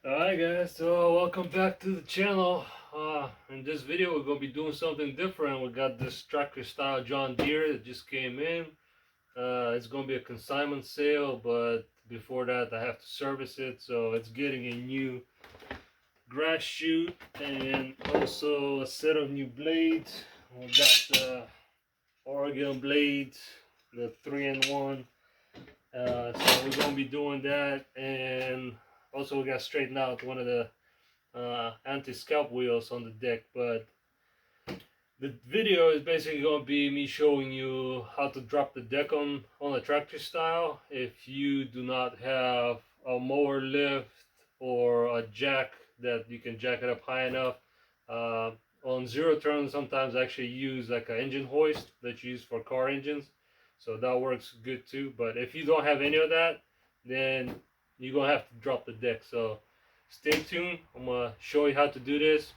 Alright guys, so welcome back to the channel. In this video we're going to be doing something different. We got this tractor style John Deere that just came in. It's going to be a consignment sale, but before that I have to service it. So it's getting a new grass chute and also a set of new blades. We got the Oregon blades, the 3-in-1. So we're going to be doing that, and also we got to straighten out one of the anti-scalp wheels on the deck. But the video is basically going to be me showing you how to drop the deck on a tractor style if you do not have a mower lift or a jack that you can jack it up high enough. On zero turn, sometimes I actually use like an engine hoist that's used for car engines, so that works good too. But if you don't have any of that, then you're gonna have to drop the deck. So stay tuned. I'm gonna show you how to do this.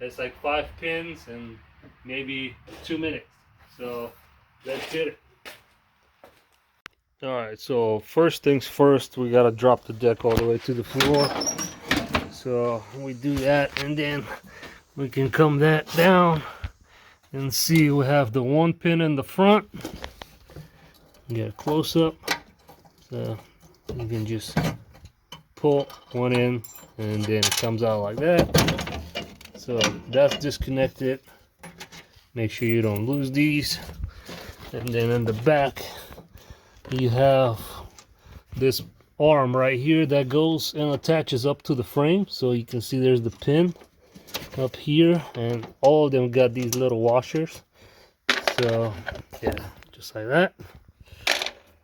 It's like 5 pins and maybe 2 minutes. So let's get it. Alright, so first things first, we gotta drop the deck all the way to the floor. So we do that, and then we can come that down and see we have the 1 pin in the front. Get a close up. So you can just pull one in and then it comes out like that. So that's disconnected. Make sure you don't lose these. And then in the back you have this arm right here that goes and attaches up to the frame. So you can see there's the pin up here, and all of them got these little washers. So yeah, just like that.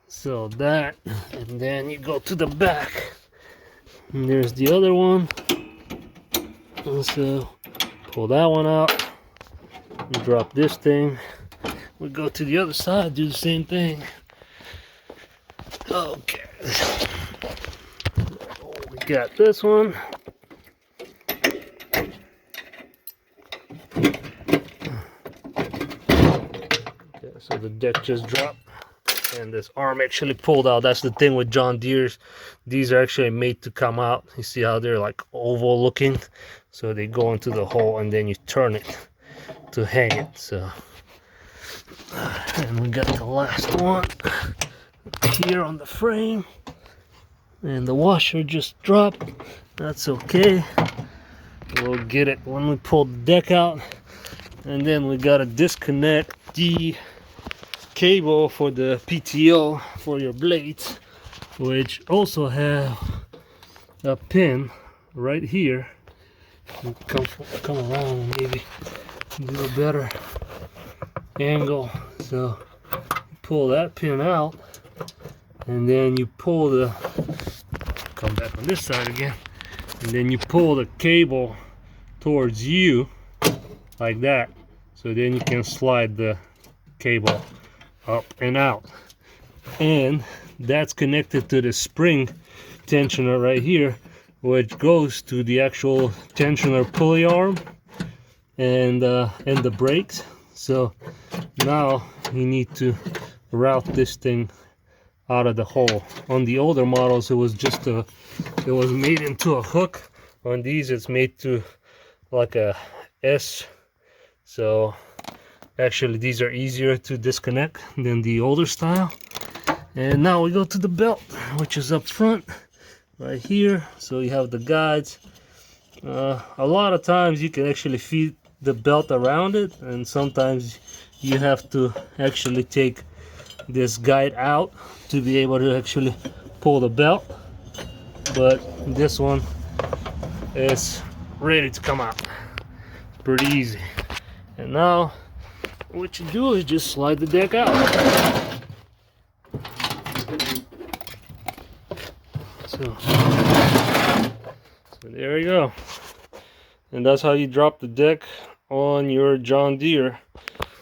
So that, and then you go to the back and there's the other one. And so pull that one out, drop this thing. We go to the other side, do the same thing. Okay, we got this one. Okay, so the deck just dropped and this arm actually pulled out. That's the thing with John Deere's. These are actually made to come out. You see how they're like oval looking? So they go into the hole and then you turn it to hang it. So, and we got the last one here on the frame, and the washer just dropped. That's okay, we'll get it when we pull the deck out. And then we gotta disconnect the cable for the PTO for your blades, which also have a pin right here. Come around, maybe do a better angle. So pull that pin out, and then you pull the, come back on this side again, and then you pull the cable towards you like that. So then you can slide the cable up and out, and that's connected to the spring tensioner right here, which goes to the actual tensioner pulley arm and the brakes. So now you need to route this thing out of the hole. On the older models it was just it was made into a hook. On these it's made to like a S. So actually these are easier to disconnect than the older style. And now we go to the belt, which is up front right here. So you have the guides. A lot of times you can actually feed the belt around it, and sometimes you have to actually take this guide out to be able to actually pull the belt. But this one is ready to come out. It's pretty easy. And now what you do is just slide the deck out. So there you go. And that's how you drop the deck on your John Deere.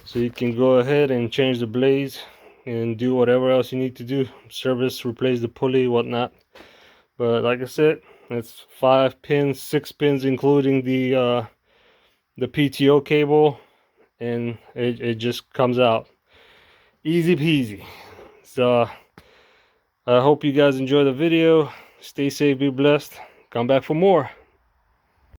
So you can go ahead and change the blades and do whatever else you need to do, service, replace the pulley, whatnot. But like I said, it's 5 pins, 6 pins including the PTO cable, and it just comes out easy peasy. So I hope you guys enjoy the video. Stay safe, be blessed. Come back for more.